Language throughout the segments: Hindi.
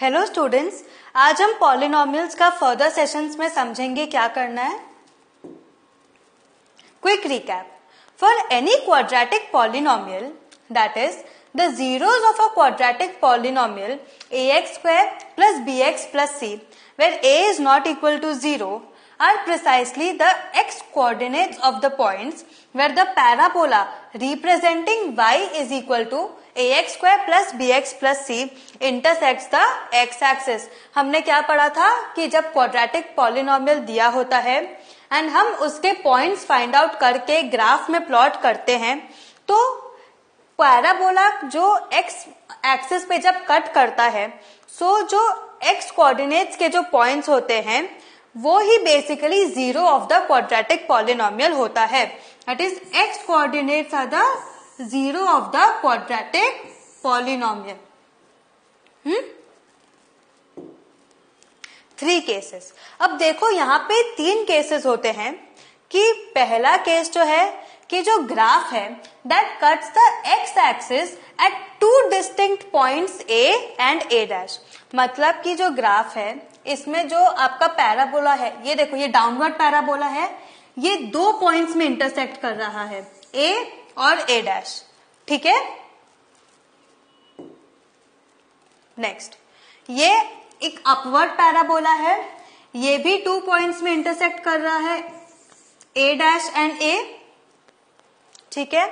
हेलो स्टूडेंट्स, आज हम पॉलिनोमियल्स का फर्दर सेशंस में समझेंगे क्या करना है। Quick recap. For any quadratic polynomial that is the zeros of a quadratic polynomial ax square plus bx plus c where a is not equal to 0 are precisely the x coordinates of the points where the parabola representing y is equal to ax square plus bx plus c intersects the x axis। हमने क्या पढ़ा था कि जब क्वाड्रेटिक पॉलिनोमियल दिया होता है एंड हम उसके पॉइंट्स फाइंड आउट करके ग्राफ में प्लॉट करते हैं तो पैराबोला जो x एक्सिस पे जब कट करता है जो x कोऑर्डिनेट्स के जो पॉइंट्स होते हैं वो ही basically zero of the quadratic polynomial होता है। That is x coordinates are the zero of the quadratic polynomial. 3 cases. अब देखो यहाँ पे 3 केसेस होते हैं कि पहला केस जो है कि जो ग्राफ है that cuts the x axis at 2 distinct points a and a dash. मतलब कि जो ग्राफ है इसमें जो आपका पैराबोला है, ये देखो ये डाउनवर्ड पैराबोला है, ये 2 पॉइंट्स में इंटरसेक्ट कर रहा है a और a डैश। ठीक है, नेक्स्ट ये एक अपवर्ड पैराबोला है, ये भी 2 पॉइंट्स में इंटरसेक्ट कर रहा है a डैश एंड a। ठीक है,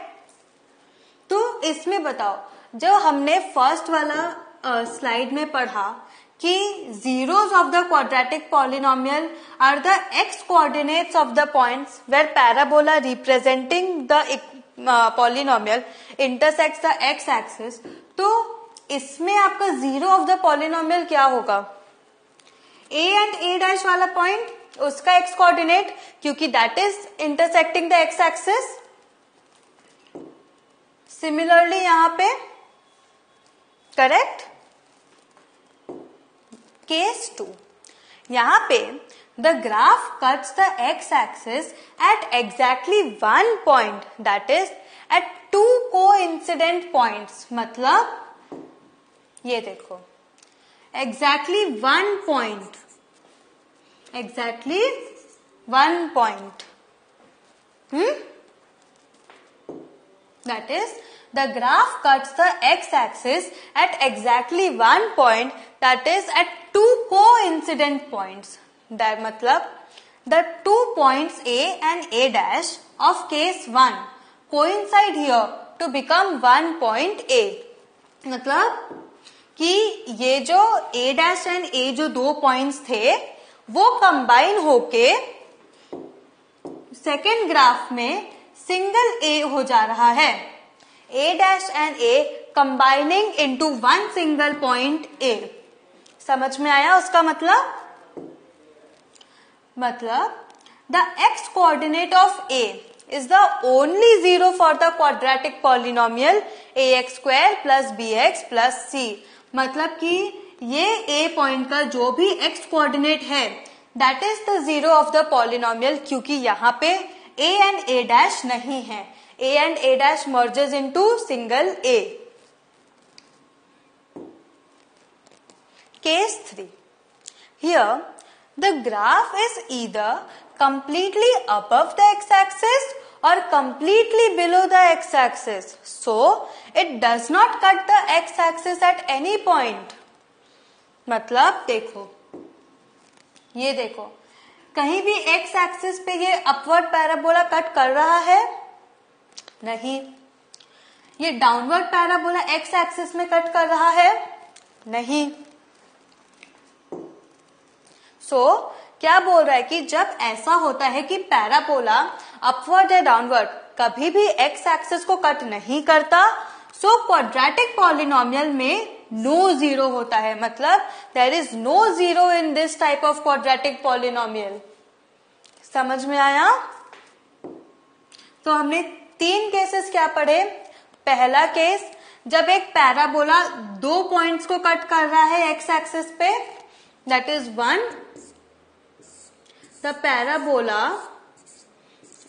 तो इसमें बताओ जो हमने फर्स्ट वाला स्लाइड में पढ़ा कि zeros of the quadratic polynomial are the x coordinates of the points where parabola representing the polynomial intersects the x axis. तो इसमें आपका जीरो ऑफ द पॉलिनोमियल क्या होगा? a एंड a डैश वाला पॉइंट उसका x कोऑर्डिनेट, क्योंकि that is intersecting the x axis. Similarly यहां पे करेक्ट। केस 2, यहां पे the graph cuts the x axis at exactly 1 point that is at 2 coincident points. मतलब ये देखो exactly 1 point, exactly 1 point. That is, the graph cuts the x-axis at exactly 1 point, that is at 2 coincident points. That मतलब the 2 points A and A dash of case 1 coincide here to become 1 point A. मतलब कि ये जो A dash and A जो 2 points थे वो कंबाइन होके सेकेंड ग्राफ में सिंगल A हो जा रहा है। A dash and A combining into 1 single point A। समझ में आया उसका मतलब the x coordinate of A is the only zero for the quadratic polynomial ax square plus bx plus c। मतलब कि ये A पॉइंट का जो भी x कोऑर्डिनेट है that is the zero of the polynomial, क्योंकि यहाँ पे a and a dash नहीं है, a and a dash merges into single a। Case 3, here the graph is either completely above the x-axis or completely below the x-axis, so it does not cut the x-axis at any point। मतलब देखो, ये देखो कहीं भी x एक्सिस पे ये अपवर्ड पैराबोला कट कर रहा है? नहीं। ये डाउनवर्ड पैराबोला x एक्सिस में कट कर रहा है? नहीं। क्या बोल रहा है कि जब ऐसा होता है कि पैराबोला अपवर्ड या डाउनवर्ड कभी भी x एक्सिस को कट नहीं करता, क्वाड्रेटिक पॉलिनोमियल में नो जीरो होता है। मतलब there is no zero in this type of quadratic polynomial. समझ में आया? तो हमने 3 केसेस क्या पढ़े। पहला केस जब एक पैराबोला 2 पॉइंट्स को कट कर रहा है x एक्सिस पे, that is 1 the parabola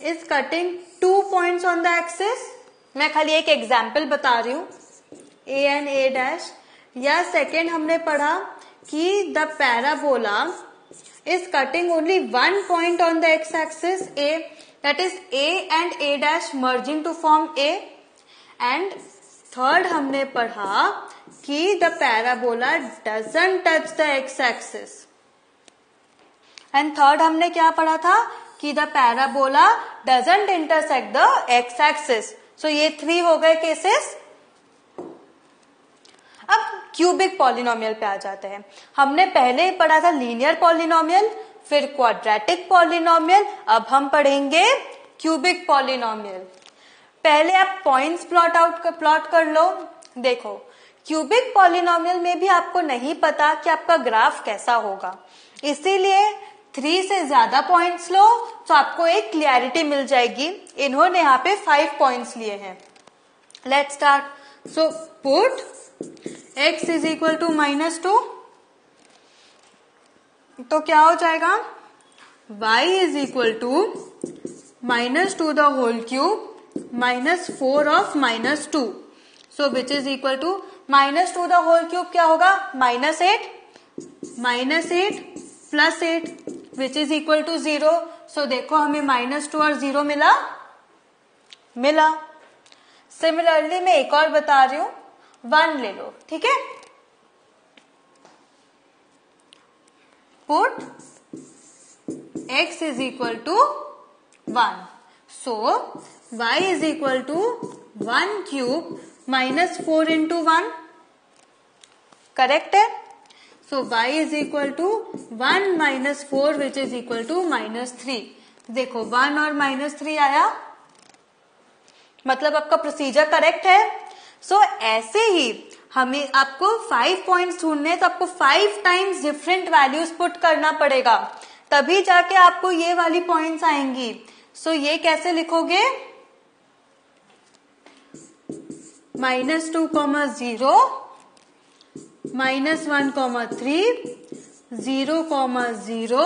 is cutting 2 points on the axis. मैं खाली एक एग्जाम्पल बता रही हूं, a एंड a डैश। या सेकेंड हमने पढ़ा कि the parabola is cutting only one point on the x-axis A, that is A and A dash merging to form A. And third हमने पढ़ा कि the parabola doesn't touch the x-axis. And third हमने क्या पढ़ा था कि the parabola doesn't intersect the x-axis. So ये 3 हो गए केसेस. अब क्यूबिक पॉलिनोमियल पे आ जाते हैं. हमने पहले ही पढ़ा था लीनियर पॉलिनोमियल, फिर क्वाड्रेटिक पॉलिनोमियल, अब हम पढ़ेंगे क्यूबिक पॉलिनोमियल. पहले आप पॉइंट्स प्लॉट कर लो. देखो क्यूबिक पॉलिनोमियल में भी आपको नहीं पता कि आपका ग्राफ कैसा होगा, इसीलिए 3 से ज्यादा पॉइंट्स लो तो आपको एक क्लियरिटी मिल जाएगी. इन्होंने यहाँ पे 5 पॉइंट्स लिए हैं. Let's start. So put x is equal to -2, तो क्या हो जाएगा y is equal to -2 the whole cube -4 of -2. So which is equal to -2 the whole cube क्या होगा -8 plus 8 which is equal to 0. So देखो हमें -2 और 0 मिला. सिमिलरली मैं एक और बता रही हूं, 1 ले लो. ठीक है, put x is equal to 1. So y is equal to 1 cube -4 into 1. Correct है. So y is equal to 1 -4 which is equal to -3. देखो 1 और -3 आया, मतलब आपका प्रोसीजर करेक्ट है. सो ऐसे ही हमें आपको 5 पॉइंट्स ढूंढने, तो आपको 5 टाइम्स डिफरेंट वैल्यूज पुट करना पड़ेगा, तभी जाके आपको ये वाली पॉइंट्स आएंगी. सो ये कैसे लिखोगे, -2, 0, -1, 3, 0, 0,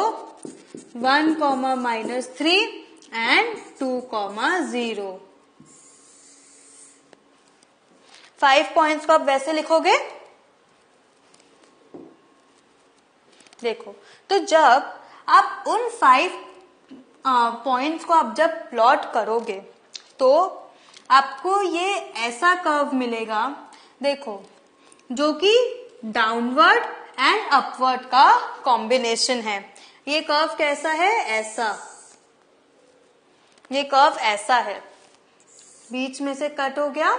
1, -3 एंड 2, 0. 5 पॉइंट्स को आप वैसे लिखोगे. देखो, तो जब आप उन 5 पॉइंट्स को आप जब प्लॉट करोगे तो आपको ये ऐसा कर्व मिलेगा. देखो, जो कि डाउनवर्ड एंड अपवर्ड का कॉम्बिनेशन है. ये कर्व कैसा है, ऐसा. ये कर्व ऐसा है, बीच में से कट हो गया,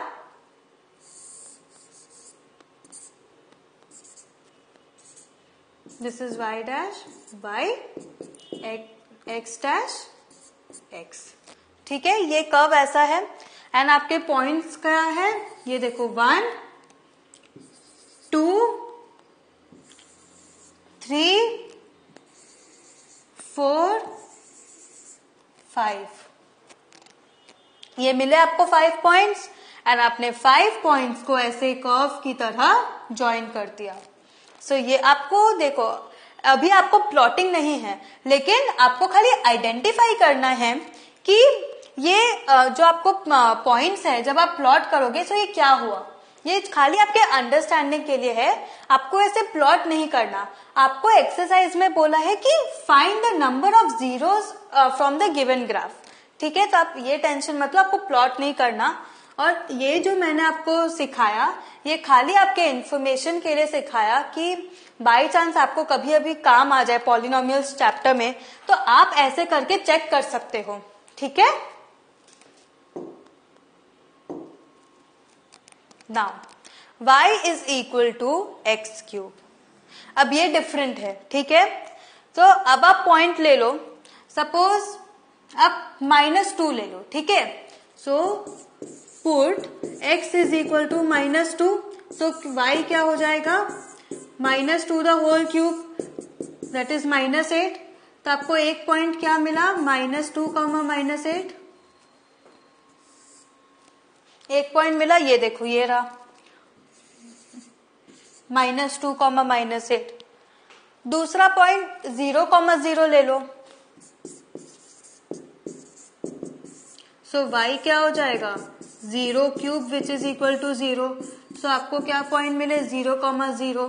this is y dash y x dash x. ठीक है, ये कर्व ऐसा है. एंड आपके पॉइंट्स क्या है, ये देखो 1, 2, 3, 4, 5. ये मिले आपको 5 पॉइंट्स एंड आपने 5 पॉइंट्स को ऐसे कर्व की तरह ज्वाइन कर दिया. सो ये आपको देखो, अभी आपको प्लॉटिंग नहीं है, लेकिन आपको खाली आइडेंटिफाई करना है कि ये जो आपको पॉइंट्स है जब आप प्लॉट करोगे तो ये क्या हुआ. ये खाली आपके अंडरस्टैंडिंग के लिए है, आपको ऐसे प्लॉट नहीं करना. आपको एक्सरसाइज में बोला है कि find the number of zeros from the given graph. ठीक है, तो आप ये टेंशन मतलब आपको प्लॉट नहीं करना. और ये जो मैंने आपको सिखाया, ये खाली आपके इंफॉर्मेशन के लिए सिखाया कि बाय चांस आपको कभी अभी काम आ जाए पॉलिनोमियल्स चैप्टर में, तो आप ऐसे करके चेक कर सकते हो. ठीक है, now y is equal to x cube. अब ये डिफरेंट है. ठीक है, तो अब आप पॉइंट ले लो. सपोज आप -2 ले लो. ठीक है, so put x is equal to -2. So y क्या हो जाएगा, -2 the whole cube that is -8. तो आपको एक पॉइंट क्या मिला, -2, -8. एक पॉइंट मिला, ये देखो ये रहा -2, -8. दूसरा पॉइंट 0, 0 ले लो. सो y क्या हो जाएगा, 0 cube which is equal to 0. So आपको क्या पॉइंट मिले, 0, 0.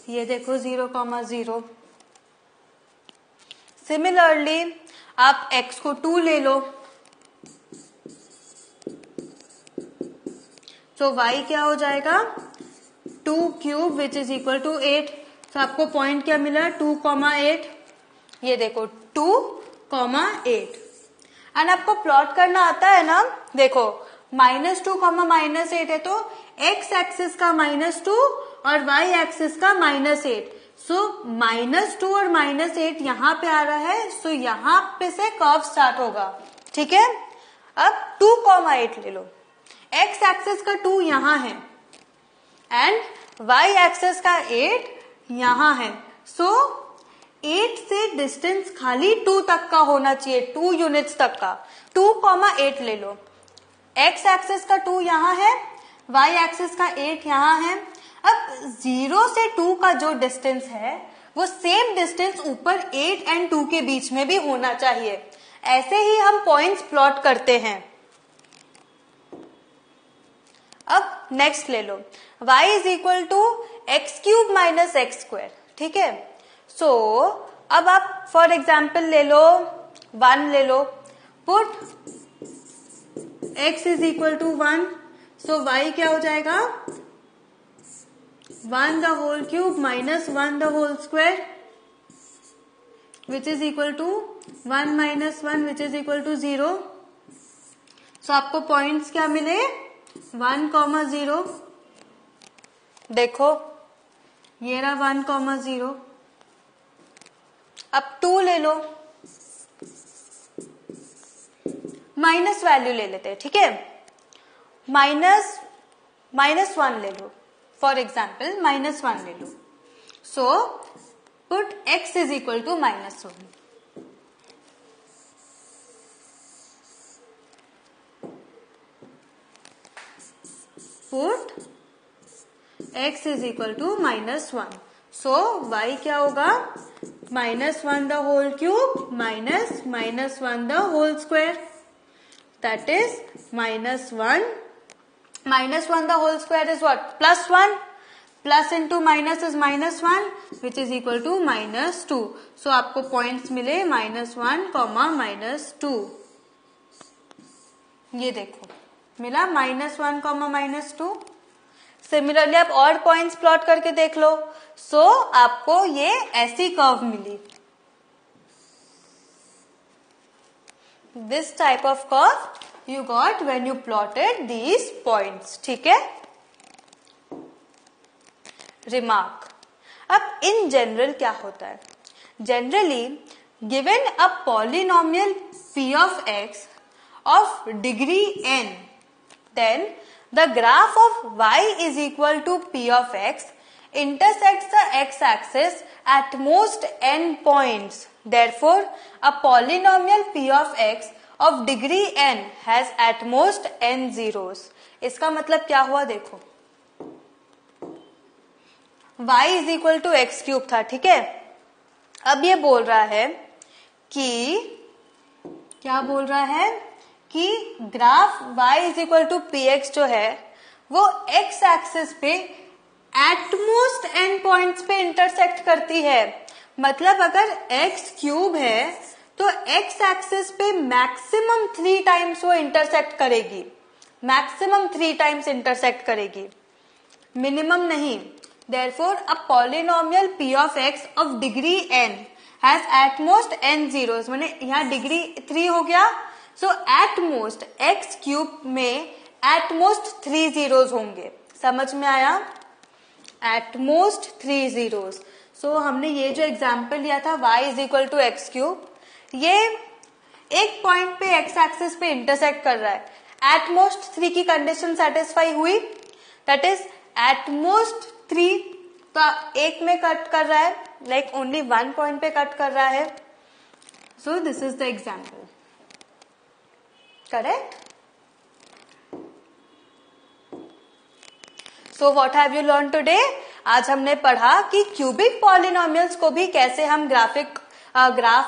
ये देखो 0,0। सिमिलरली आप x को 2 ले लो, तो y क्या हो जाएगा 2 cube which is equal to 8। तो आपको पॉइंट क्या मिला 2,8। ये देखो 2,8। एंड आपको प्लॉट करना आता है ना, देखो -2, -8 है तो x एक्सिस का -2 और y एक्सिस का -8। सो -2 और -8 यहाँ पे आ रहा है, सो यहाँ पे से कर्व स्टार्ट होगा। ठीक है, अब 2,8 ले लो, x एक्सिस का 2 यहाँ है एंड y एक्सिस का 8 यहाँ है। सो 8 से डिस्टेंस खाली 2 तक का होना चाहिए, 2 यूनिट्स तक का। 2,8 ले लो, x एक्सिस का 2 यहाँ है, y एक्सिस का 8 यहाँ है। अब 0 से 2 का जो डिस्टेंस है वो सेम डिस्टेंस ऊपर 8 एंड 2 के बीच में भी होना चाहिए। ऐसे ही हम पॉइंट्स प्लॉट करते हैं। अब नेक्स्ट ले लो, y is equal to x³ minus x²। ठीक है, सो अब आप फॉर एग्जाम्पल ले लो 1 ले लो, put x is equal to 1। So y क्या हो जाएगा 1 the whole cube minus 1 the whole square which is equal to 1 minus 1 which is equal to 0। So आपको पॉइंट्स क्या मिले 1,0। देखो ये रहा 1,0। अब 2 ले लो, माइनस वैल्यू ले लेते हैं। ठीक है, -1 ले लो, फॉर एग्जाम्पल -1 ले लो। So put x is equal to -1। Put x is equal to -1। So y क्या होगा -1 the whole cube minus -1 the whole square, that is -1 the whole square is what +1, plus into minus is -1 which is equal to -2। so आपको पॉइंट्स मिले -1, -2। ये देखो मिला -1, -2। सिमिलरली आप और पॉइंट्स प्लॉट करके देख लो। सो आपको ये ऐसी कर्व मिली, this type of curve you got when you plotted these points। ठीक है, रिमार्क। अब इन जनरल क्या होता है, generally given a polynomial p of x of degree n, then the graph of y is equal to p of x intersects the x axis at most n points। Therefore, a polynomial p of x of degree n has at most n zeros। इसका मतलब क्या हुआ देखो, y is equal to x³ था। ठीक है, अब ये बोल रहा है कि क्या बोल रहा है कि graph y is equal to px जो है वो x एक्सिस पे एटमोस्ट n पॉइंट्स पे इंटरसेक्ट करती है। मतलब अगर x³ है तो x एक्सिस पे मैक्सिमम 3 टाइम्स वो इंटरसेक्ट करेगी, मैक्सिमम 3 टाइम्स इंटरसेक्ट करेगी, मिनिमम नहीं। Therefore, a polynomial p of x of degree n has at most n zeros। मैंने यहाँ डिग्री 3 हो गया, सो at most x³ में at most 3 zeros होंगे। समझ में आया, at most 3 zeros। सो हमने ये जो एग्जाम्पल लिया था y is equal to x³, ये एक पॉइंट पे x एक्सिस पे इंटरसेक्ट कर रहा है। एट मोस्ट 3 की कंडीशन सेटिस्फाई हुई, दैट इज एट मोस्ट 3 तो एक में कट कर रहा है, लाइक ओनली 1 पॉइंट पे कट कर रहा है। So this is the example, correct. So what have you learn today, आज हमने पढ़ा कि क्यूबिक पॉलिनोमियल्स को भी कैसे हम ग्राफ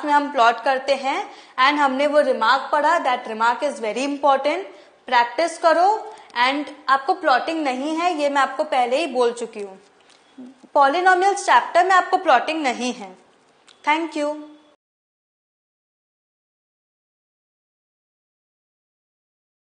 में हम प्लॉट करते हैं, एंड हमने वो रिमार्क पढ़ा, that remark is very important. Practice करो, एंड आपको प्लॉटिंग नहीं है ये मैं आपको पहले ही बोल चुकी हूँ। पॉलिनोमियल्स चैप्टर में आपको प्लॉटिंग नहीं है। Thank you.